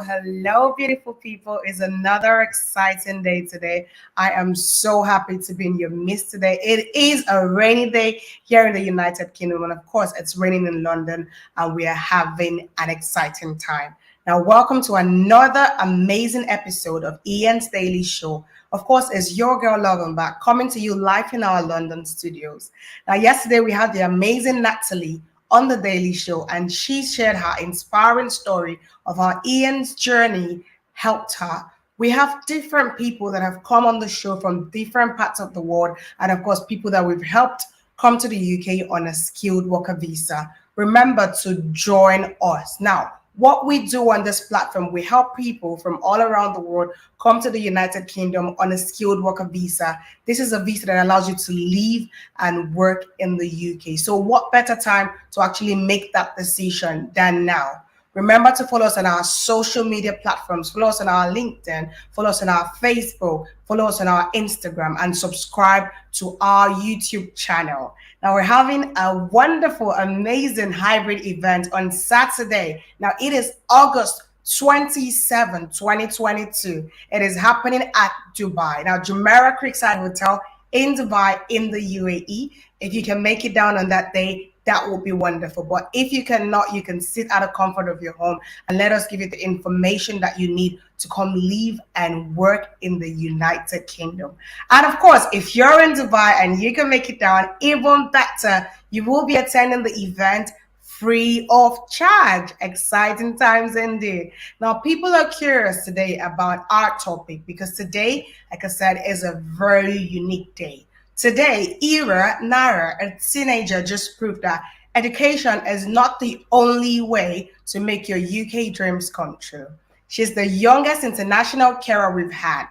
Hello, beautiful people. It's another exciting day today. I am so happy to be in your midst today. It is a rainy day here in the United Kingdom, and of course, it's raining in London, and we are having an exciting time. Now, welcome to another amazing episode of Ian's Daily Show. Of course, it's your girl Loving Back coming to you live in our London studios. Now, yesterday we had the amazing Natalie on the Daily Show, and she shared her inspiring story of how Ian's journey helped her. We have different people that have come on the show from different parts of the world, and of course, people that we've helped come to the UK on a skilled worker visa. Remember to join us. Now, what we do on this platform, we help people from all around the world come to the United Kingdom on a skilled worker visa. This is a visa that allows you to live and work in the UK. So what better time to actually make that decision than now? Remember to follow us on our social media platforms. Follow us on our LinkedIn, follow us on our Facebook, follow us on our Instagram, and subscribe to our YouTube channel. Now, we're having a wonderful, amazing hybrid event on Saturday. Now, it is August 27, 2022. It is happening at Dubai. Now, Jumeirah Creekside Hotel in Dubai in the UAE. If you can make it down on that day, that would be wonderful. But if you cannot, you can sit at the comfort of your home and let us give you the information that you need to come live and work in the United Kingdom. And of course, if you're in Dubai and you can make it down, even better, you will be attending the event free of charge. Exciting times indeed. Now, people are curious today about our topic because today, like I said, is a very unique day. Today, Ira Nara, a teenager, just proved that education is not the only way to make your UK dreams come true. She's the youngest international carer we've had.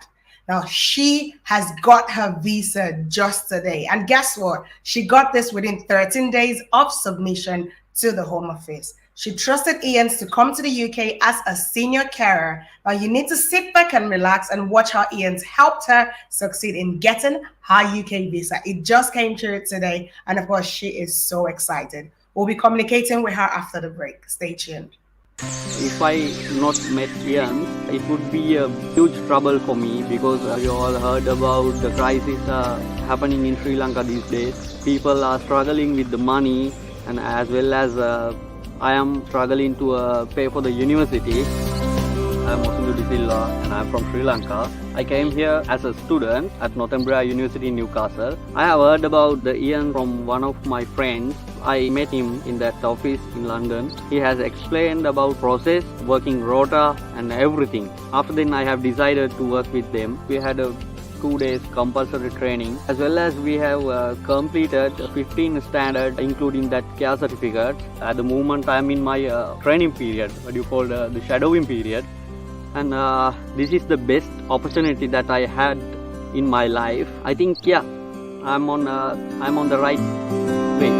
Now, she has got her visa just today. And guess what? She got this within 13 days of submission to the Home Office. She trusted Ian's to come to the UK as a senior carer. Now, you need to sit back and relax and watch how Ian's helped her succeed in getting her UK visa. It just came through today. And of course, she is so excited. We'll be communicating with her after the break. Stay tuned. If I not met Ian, it would be a huge trouble for me because you all heard about the crisis happening in Sri Lanka these days. People are struggling with the money, and as well as I am struggling to pay for the university. I'm Mosindu Silva and I'm from Sri Lanka. I came here as a student at Northumbria University in Newcastle. I have heard about the Ian from one of my friends. I met him in that office in London. He has explained about process, working rota and everything. After then I have decided to work with them. We had a 2 days compulsory training, as well as we have completed 15 standard, including that care certificate. At the moment I am in my training period, what you call the shadowing period. And this is the best opportunity that I had in my life. I think, yeah, I'm on the right way.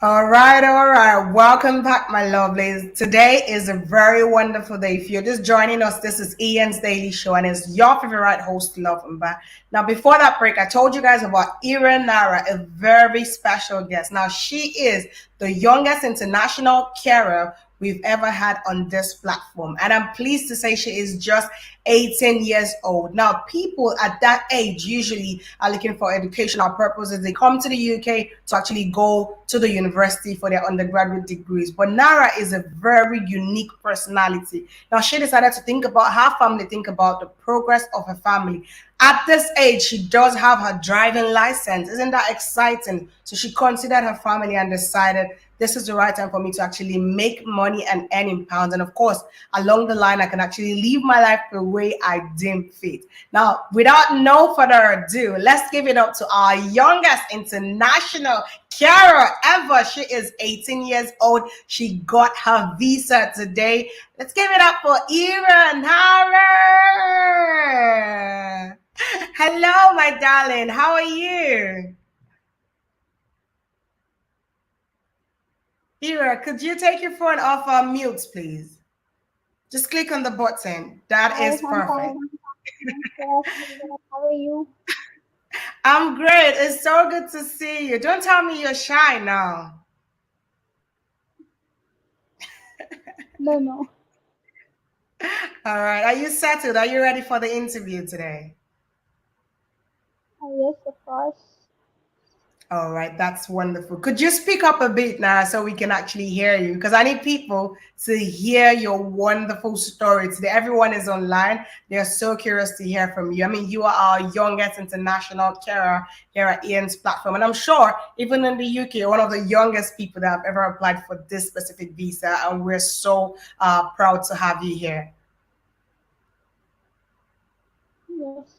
All right, all right. Welcome back, my lovelies. Today is a very wonderful day. If you're just joining us, this is Ian's Daily Show, and it's your favorite host, Love and Back. Now, before that break, I told you guys about Ira Nara, a very special guest. Now, she is the youngest international carer we've ever had on this platform. And I'm pleased to say she is just 18 years old. Now, people at that age usually are looking for educational purposes. They come to the UK to actually go to the university for their undergraduate degrees. But Nara is a very unique personality. Now, she decided to think about her family, think about the progress of her family. At this age, she does have her driving license. Isn't that exciting? So she considered her family and decided this is the right time for me to actually make money and earn in pounds. And of course, along the line, I can actually live my life the way I deem fit. Now, without no further ado, let's give it up to our youngest international carer ever. She is 18 years old. She got her visa today. Let's give it up for Ira Nara. Hello, my darling. How are you? Ira, could you take your phone off mute, please? Just click on the button. That is perfect. How are you? I'm great. It's so good to see you. Don't tell me you're shy now. No. All right. Are you settled? Are you ready for the interview today? Yes, of course. All right, that's wonderful. Could you speak up a bit now so we can actually hear you? Because I need people to hear your wonderful story today. Everyone is online. They're so curious to hear from you. I mean, you are our youngest international carer here at Ian's platform. And I'm sure even in the UK, you're one of the youngest people that have ever applied for this specific visa. And we're so proud to have you here. Yes.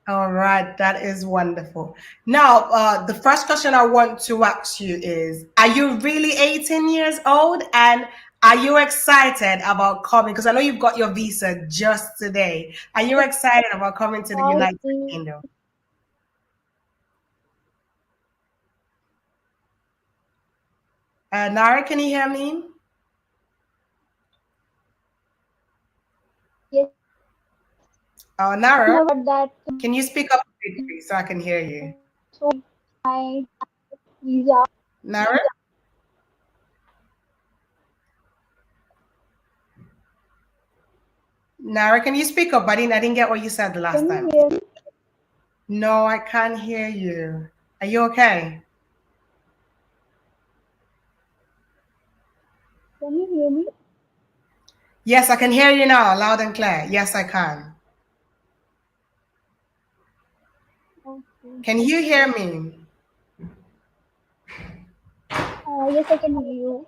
All right, that is wonderful. Now, the first question I want to ask you is, are you really 18 years old? And are you excited about coming? Because I know you've got your visa just today. Are you excited about coming to the United Kingdom? Nara, can you hear me? Yes. Nara, that. Can you speak up a bit, please, so I can hear you? So my visa. Nara? Nara, can you speak up? I didn't get what you said the last time. Hear me? No, I can't hear you. Are you okay? Can you hear me? Yes, I can hear you now, loud and clear. Yes, I can. Okay. Can you hear me? Yes, I can hear you.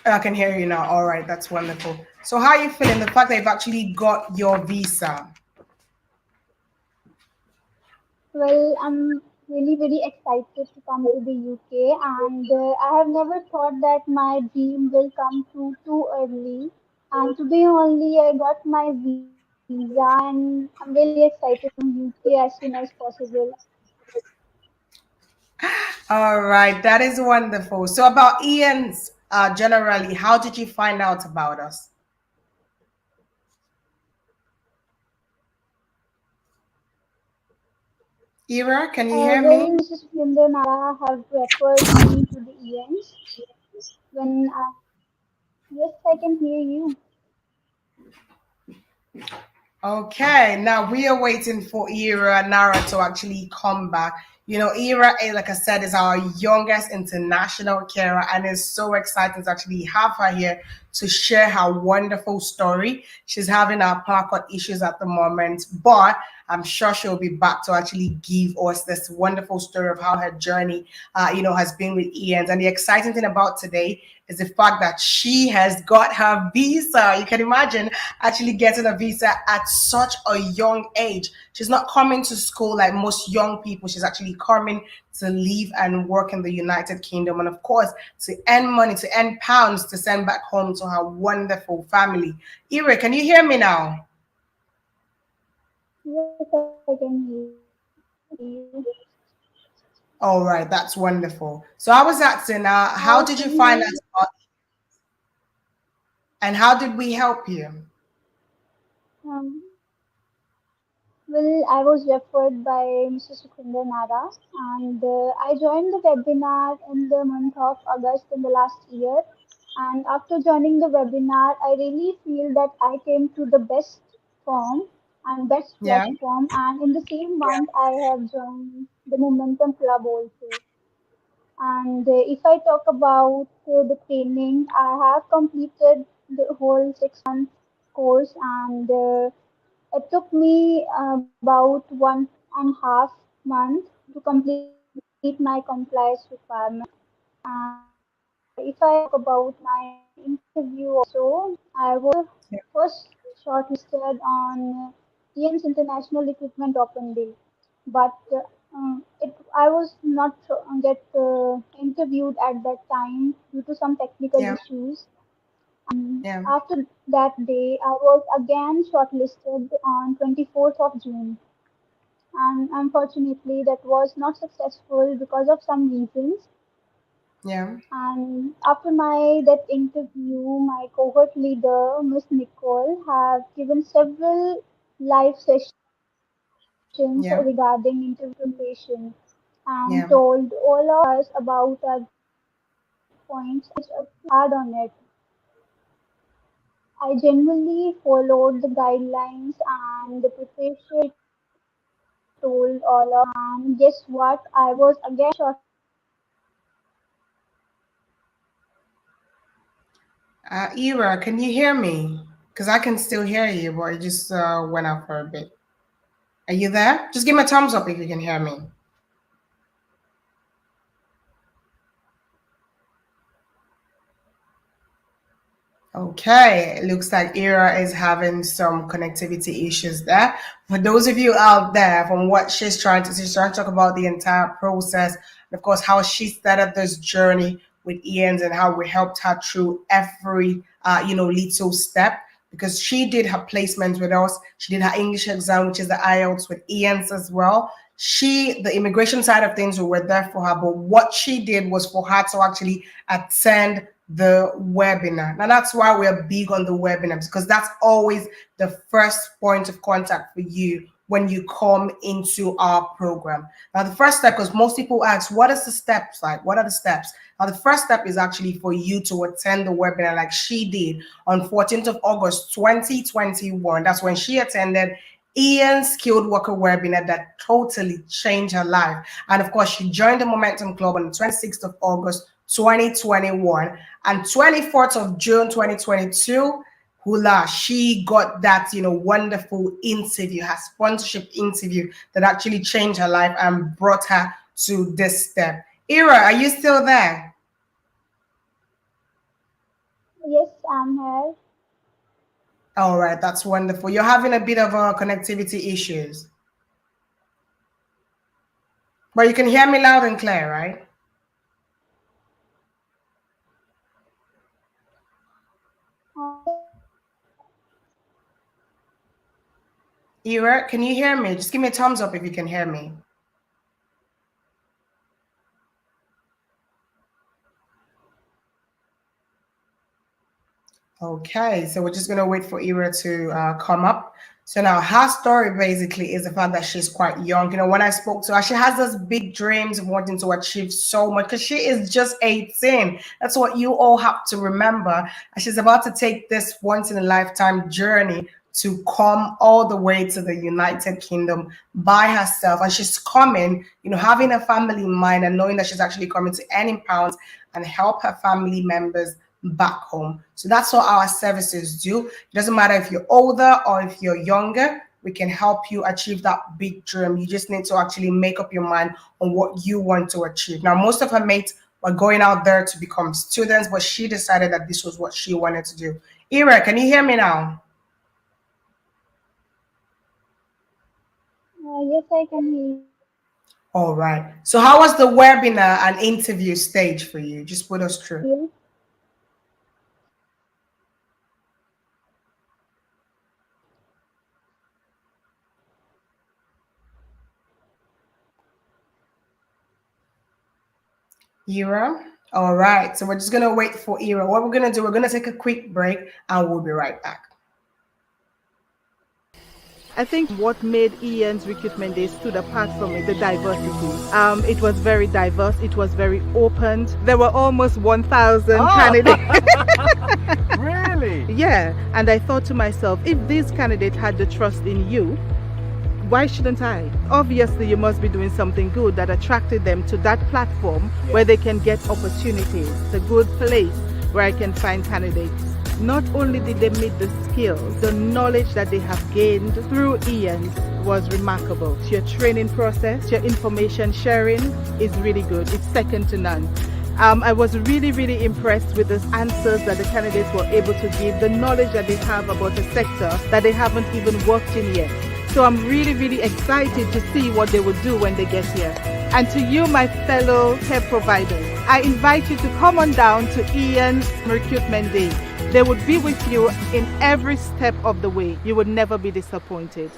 I can hear you now. All right, that's wonderful. So how are you feeling? The fact that you've actually got your visa? Well, I'm really very excited to come to the UK, and I have never thought that my dream will come true too early. And today only I got my visa, and I'm really excited to come UK as soon as possible. All right, that is wonderful. So about Ian's generally, how did you find out about us? Ira, can you hear Well, me? Mrs. Surinder Nara have referred me to the ENs when I, yes, I can hear you. Okay, now we are waiting for Ira Nara to actually come back. You know, Ira, like I said, is our youngest international carer, and it's so exciting to actually have her here to share her wonderful story. She's having our power issues at the moment, but I'm sure she'll be back to actually give us this wonderful story of how her journey, has been with Ian's. And the exciting thing about today is the fact that she has got her visa. You can imagine actually getting a visa at such a young age. She's not coming to school like most young people. She's actually coming to live and work in the United Kingdom, and of course, to earn money, to earn pounds to send back home to her wonderful family. Ira, can you hear me now? Yes, I can hear you. All right, that's wonderful. So I was asking, how did Can you you hear find me? us, and how did we help you? Um, well, I was referred by Mr. Sukhinder Nara, and I joined the webinar in the month of August in the last year. And after joining the webinar, I really feel that I came to the best form and best Yeah, platform. And in the same month, I have joined the Momentum Club also. And if I talk about the training, I have completed the whole 6 month course, and it took me about 1.5 months to complete my compliance requirement. And if I talk about my interview also, I was yeah, first shortlisted on TN's International Recruitment Open Day, but I was not get interviewed at that time due to some technical yeah, issues. And yeah. after that day, I was again shortlisted on 24th of June. And unfortunately, that was not successful because of some reasons. Yeah, And after my that interview, my cohort leader, Miss Nicole, have given several live sessions regarding yeah, interview preparation and yeah. told all of us about our points hard on it. I genuinely followed the guidelines and the preparation told all of, and guess what? I was again shortlisted on 24th of June. Ira, can you hear me? Because I can still hear you, but it just went out for a bit. Are you there? Just give me a thumbs up if you can hear me. Okay, it looks like Ira is having some connectivity issues there. For those of you out there, from what she's trying to talk about the entire process, and of course, how she started this journey with Ian's and how we helped her through every, little step. Because she did her placement with us, she did her English exam, which is the IELTS with Ian's as well. The immigration side of things, we were there for her, but what she did was for her to actually attend the webinar. Now that's why we're big on the webinars, because that's always the first point of contact for you when you come into our program. Now the first step, because most people ask, what is the steps like? What are the steps? Now the first step is actually for you to attend the webinar like she did on 14th of August 2021. That's when she attended Ian's skilled worker webinar that totally changed her life. And of course, she joined the Momentum Club on the 26th of August 2021, and 24th of June 2022, hula, she got that wonderful interview, her sponsorship interview that actually changed her life and brought her to this step. Ira, are you still there? Yes, I'm here. All right, that's wonderful. You're having a bit of connectivity issues. But you can hear me loud and clear, right? Ira, can you hear me? Just give me a thumbs up if you can hear me. Okay, so we're just gonna wait for Ira to come up. So now her story basically is the fact that she's quite young. You know, when I spoke to her, she has those big dreams of wanting to achieve so much because she is just 18. That's what you all have to remember. And she's about to take this once in a lifetime journey to come all the way to the United Kingdom by herself. And she's coming, you know, having a family in mind and knowing that she's actually coming to earn in pounds and help her family members back home. So that's what our services do. It doesn't matter if you're older or if you're younger, we can help you achieve that big dream. You just need to actually make up your mind on what you want to achieve. Now, most of her mates were going out there to become students, but she decided that this was what she wanted to do. Ira, can you hear me now? Yes, I can hear you. All right. So how was the webinar and interview stage for you? Just put us through. Yes. Ira. All right. So we're just going to wait for Ira. What we're going to do, we're going to take a quick break and we'll be right back. I think what made Ian's recruitment day stood apart from it, the diversity. It was very diverse. It was very open. There were almost 1,000 candidates. Really? Yeah, and I thought to myself, if these candidates had the trust in you, why shouldn't I? Obviously, you must be doing something good that attracted them to that platform where they can get opportunities. It's a good place where I can find candidates. Not only did they meet the skills, the knowledge that they have gained through Ian's was remarkable. Your training process, your information sharing is really good. It's second to none. I was really, really impressed with the answers that the candidates were able to give, the knowledge that they have about a sector that they haven't even worked in yet. So I'm really, really excited to see what they will do when they get here. And to you, my fellow care providers, I invite you to come on down to Ian's Recruitment Day. They would be with you in every step of the way. You would never be disappointed.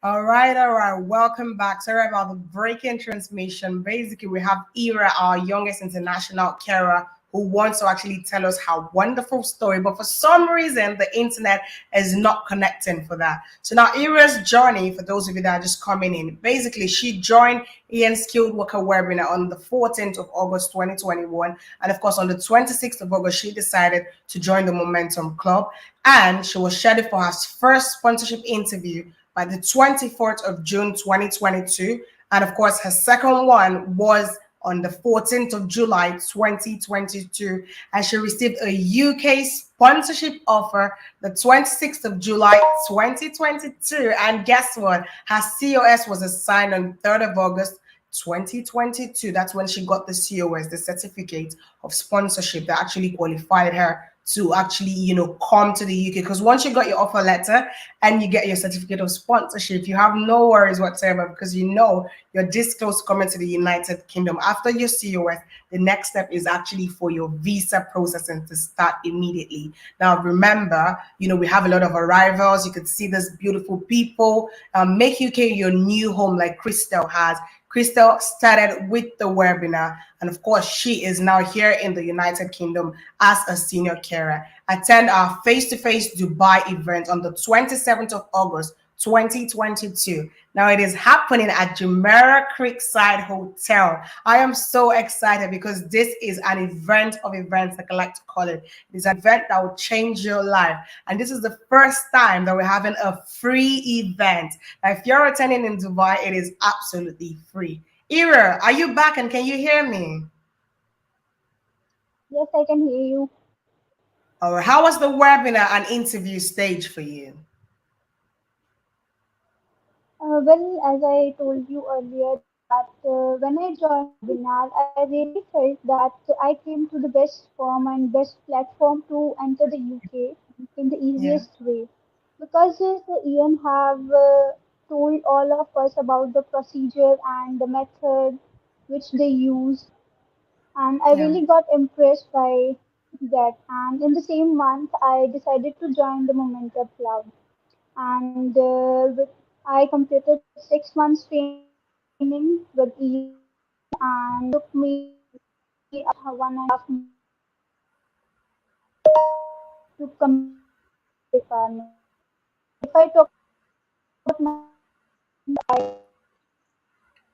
All right, all right. Welcome back. Sorry about the breaking transmission. Basically, we have Ira, our youngest international carer, who wants to actually tell us her wonderful story. But for some reason, the internet is not connecting for that. So now Ira's journey, for those of you that are just coming in, basically she joined Ian's Skilled Worker webinar on the 14th of August 2021. And of course, on the 26th of August, she decided to join the Momentum Club. And she was scheduled for her first sponsorship interview by the 24th of June 2022. And of course, her second one was on the 14th of July 2022. And she received a UK sponsorship offer the 26th of July 2022. And guess what? Her COS was assigned on 3rd of August 2022. That's when she got the COS, the certificate of sponsorship that actually qualified her to actually, you know, come to the UK. Because once you got your offer letter and you get your certificate of sponsorship, you have no worries whatsoever because you know you're this close to coming to the United Kingdom. After your COS, the next step is actually for your visa processing to start immediately. Now, remember, you know, we have a lot of arrivals. You could see this beautiful people. Make UK your new home like Crystal has. Crystal started with the webinar, and of course, she is now here in the United Kingdom as a senior carer. Attend our face-to-face Dubai event on the 27th of August 2022. Now it is happening at Jumeirah Creekside Hotel. I am so excited because this is an event of events, like I like to call it. It's an event that will change your life. And this is the first time that we're having a free event. Now, if you're attending in Dubai, it is absolutely free. Ira, are you back and can you hear me? Yes, I can hear you. All right. How was the webinar and interview stage for you? Well, as I told you earlier, that when I joined the webinar, I really felt that I came to the best firm and best platform to enter the UK in the Yeah. easiest way. because Ian have told all of us about the procedure and the method which they use, and I Yeah. really got impressed by that. And in the same month, I decided to join the Momentum Club, and I completed 6 months training with Ian, and it took me about 1.5 months to complete all of the requirements. And if I talk about my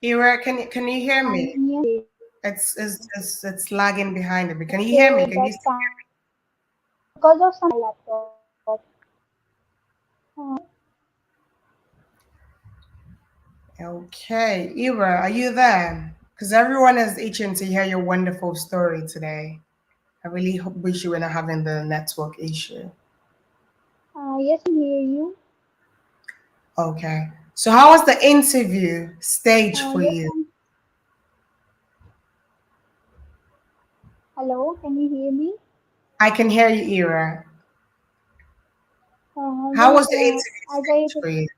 Ira, can you hear and me? Ian, It's lagging behind a bit. Can at you hear me? Can you? that time because of some laptop. Okay, Ira, are you there? Because everyone is itching to hear your wonderful story today. I really wish you were not having the network issue. Yes, I can hear you. Okay. So how was the interview stage for Yes, you? hello, can you hear me? I can hear you, Ira. How Well, was the interview as I stage for you?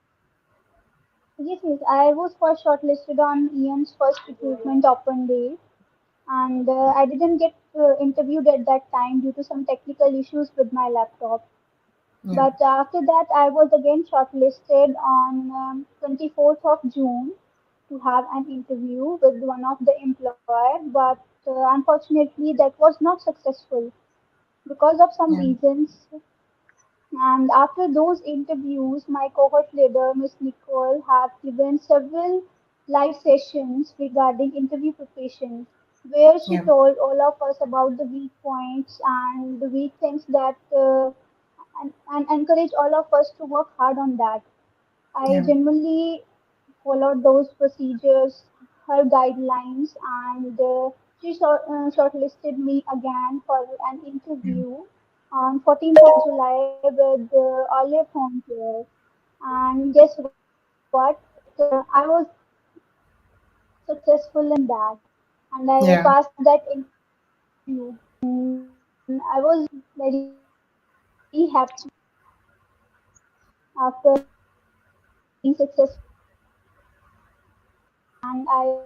yes, I was first shortlisted on Ian's first recruitment open day, and I didn't get interviewed at that time due to some technical issues with my laptop. Yeah. But after that, I was again shortlisted on 24th of June to have an interview with one of the employer, but unfortunately that was not successful because of some Yeah. reasons. And after those interviews, my cohort leader, Ms. Nicole, have given several live sessions regarding interview preparation, where she Yeah. told all of us about the weak points and the weak things that, and encourage all of us to work hard on that. I Yeah. genuinely followed those procedures, her guidelines, and shortlisted me again for an interview on 14th of July with Olive Home Care. And guess what? I was successful in that, and I Yeah. passed that interview. And I was very happy after being successful in that. And I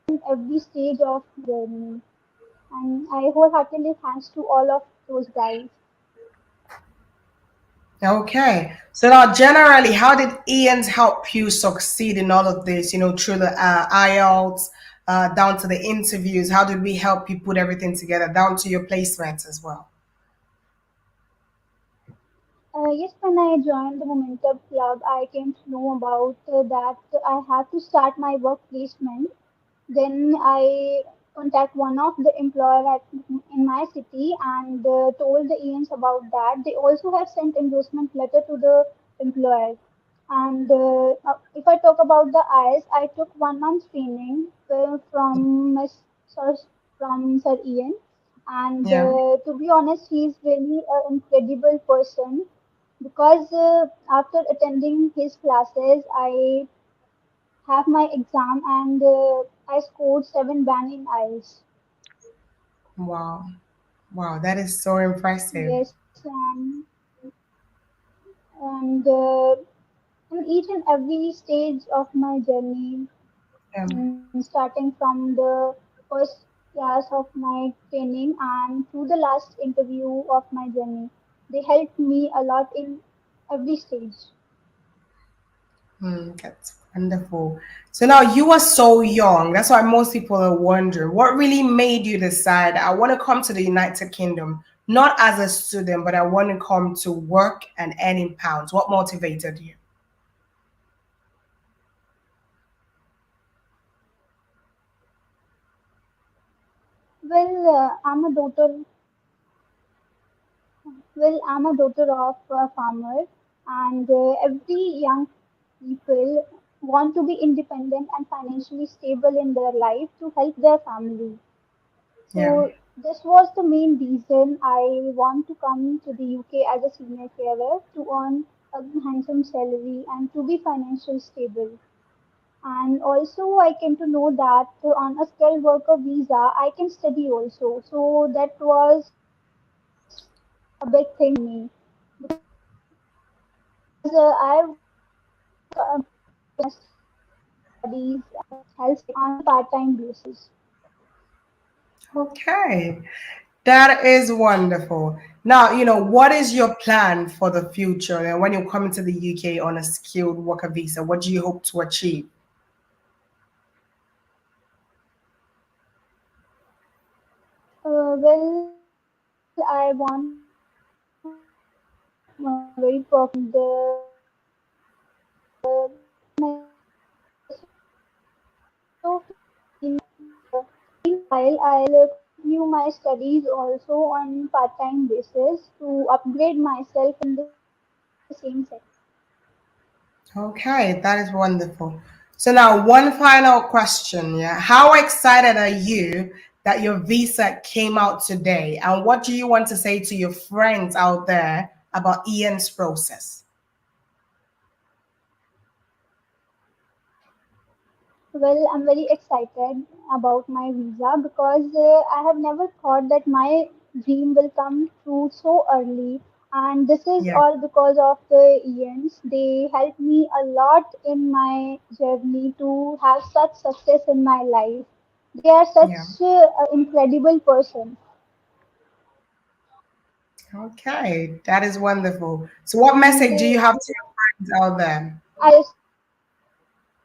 in every stage of journey. And I wholeheartedly thanks to all of those guys. Okay. So now, generally, how did Ian's help you succeed in all of this? Through the IELTS, down to the interviews. How did we help you put everything together, down to your placements as well? Yes, when I joined the Momentum Club, I came to know about that I had to start my work placement. Then I contact one of the employer in my city and told the Ians about that. They also have sent endorsement letter to the employer. And if I talk about the IS, I took 1 month training Sir, from Sir Ian. And Yeah. to be honest, he is really an incredible person because after attending his classes, I have my exam and I scored 7 band in IELTS. Wow. Wow. That is so impressive. Yes, and in each and every stage of my journey, starting from the first class of my training and to the last interview of my journey, they helped me a lot in every stage. That's wonderful. So now you are so young. That's why most people are wondering what really made you decide I want to come to the United Kingdom, not as a student, but I want to come to work and earn in pounds. What motivated you? Well, I'm a daughter of a farmer, and every young people want to be independent and financially stable in their life to help their family. Yeah. So this was the main reason I want to come to the UK as a senior carer to earn a handsome salary and to be financially stable. And also I came to know that on a skilled worker visa I can study also. So that was a big thing to me because I studies health on a part-time basis. Okay. That is wonderful. Now, what is your plan for the future? And when you come into the UK on a skilled worker visa, what do you hope to achieve? Well, I want very perfect so meanwhile I'll continue my studies also on part-time basis to upgrade myself in the same sector. Okay, that is wonderful. So now one final question, yeah. How excited are you that your visa came out today? And what do you want to say to your friends out there about Ian's process? Well, I'm very excited about my visa because I have never thought that my dream will come true so early. And this is Yeah, all because of the Ians. They helped me a lot in my journey to have such success in my life. They are yeah. such an incredible person. Okay, that is wonderful. So what And message do you have to your friends out there? I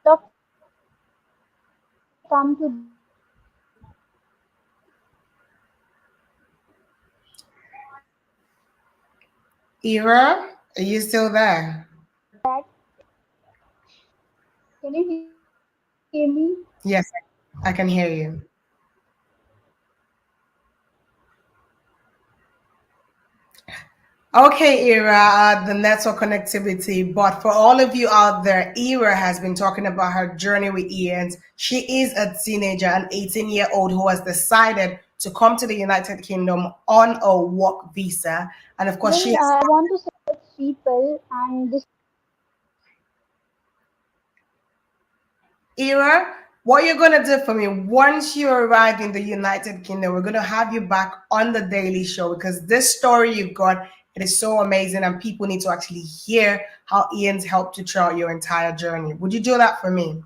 sort of come to Ira, are you still there? that. Can you hear me? Yes, I can hear you. Okay, Ira, the network connectivity. But for all of you out there, Ira has been talking about her journey with Ian's. She is a teenager, an 18-year-old who has decided to come to the United Kingdom on a work visa. And of course, she Well, has I want to say people, and this Ira, what you're going to do for me, once you arrive in the United Kingdom, we're going to have you back on the Daily Show because this story you've got, it is so amazing and people need to actually hear how Ian's helped you throughout your entire journey. Would you do that for me?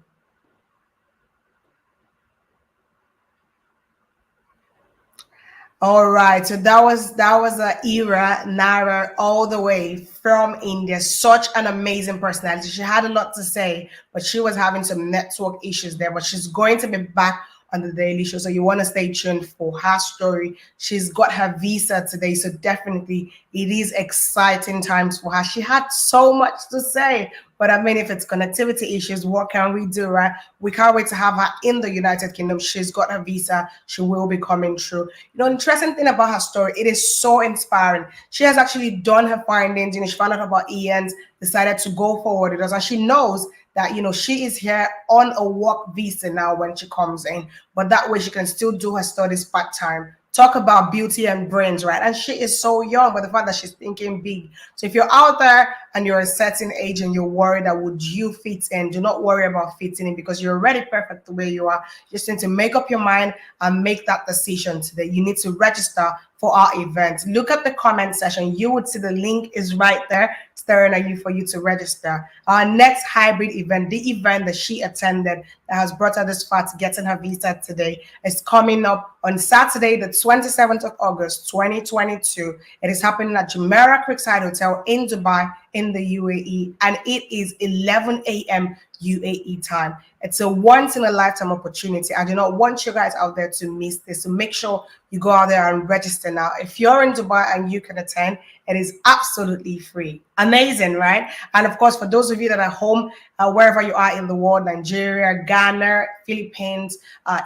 All right, so that was a Ira Nara all the way from India. Such an amazing personality. She had a lot to say, but she was having some network issues there. But she's going to be back on the Daily Show, so you want to stay tuned for her story. She's got her visa today, so definitely it is exciting times for her. She had so much to say, but I mean, if it's connectivity issues, what can we do, right? We can't wait to have her in the United Kingdom. She's got her visa. She will be coming through. Interesting thing about her story, it is so inspiring. She has actually done her findings. She found out about Ian's, decided to go forward with us, and she knows that she is here on a work visa now when she comes in, but that way she can still do her studies part-time. Talk about beauty and brains, right? And she is so young, but the fact that she's thinking big. So if you're out there and you're a certain age and you're worried that would you fit in, do not worry about fitting in because you're already perfect the way you are. You just need to make up your mind and make that decision today. You need to register for our event. Look at the comment section. You would see the link is right there staring at you for you to register. Our next hybrid event, the event that she attended that has brought her this far to getting her visa today, is coming up on Saturday, the 27th of August, 2022. It is happening at Jumeirah Creekside Hotel in Dubai in the UAE, and it is 11 a.m. UAE time. It's a once in a lifetime opportunity. I do not want you guys out there to miss this. So make sure you go out there and register now. If you're in Dubai and you can attend, it is absolutely free. Amazing, right? And of course, for those of you that are home, wherever you are in the world, Nigeria, Ghana, Philippines,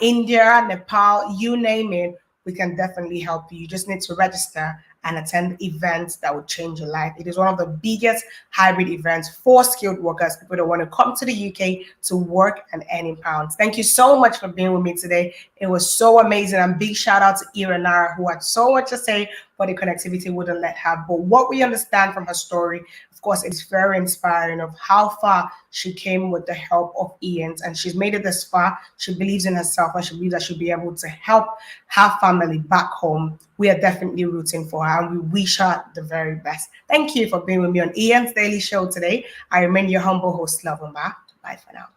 India, Nepal, you name it, we can definitely help you. You just need to register and attend events that will change your life. It is one of the biggest hybrid events for skilled workers, people that want to come to the UK to work and earn in pounds. Thank you so much for being with me today. It was so amazing. And big shout out to Iranara, who had so much to say but the connectivity wouldn't let her. But what we understand from her story, of course, it's very inspiring of how far she came with the help of Ian's, and she's made it this far. She believes in herself, and she believes that she'll be able to help her family back home. We are definitely rooting for her, and we wish her the very best. Thank you for being with me on Ian's Daily Show today. I remain your humble host, Love Bye for now.